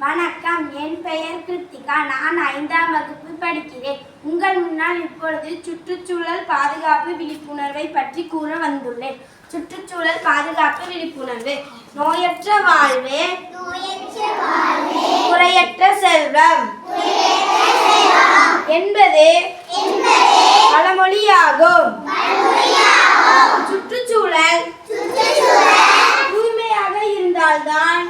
வணக்கம், என் பெயர் கிருத்திகா. நான் 5ஆம் வகுப்பு படிக்கிறேன். உங்கள் முன்னால் இப்பொழுது சுற்றுச்சூழல் பாதுகாப்பு விழிப்புணர்வை பற்றி கூற வந்துள்ளேன். சுற்றுச்சூழல் பாதுகாப்பு விழிப்புணர்வு. நோயற்ற வாழ்வே குறையற்ற செல்வம் என்பது பழமொழியாகும். சுற்றுச்சூழல் தூய்மையாக இருந்தால்தான்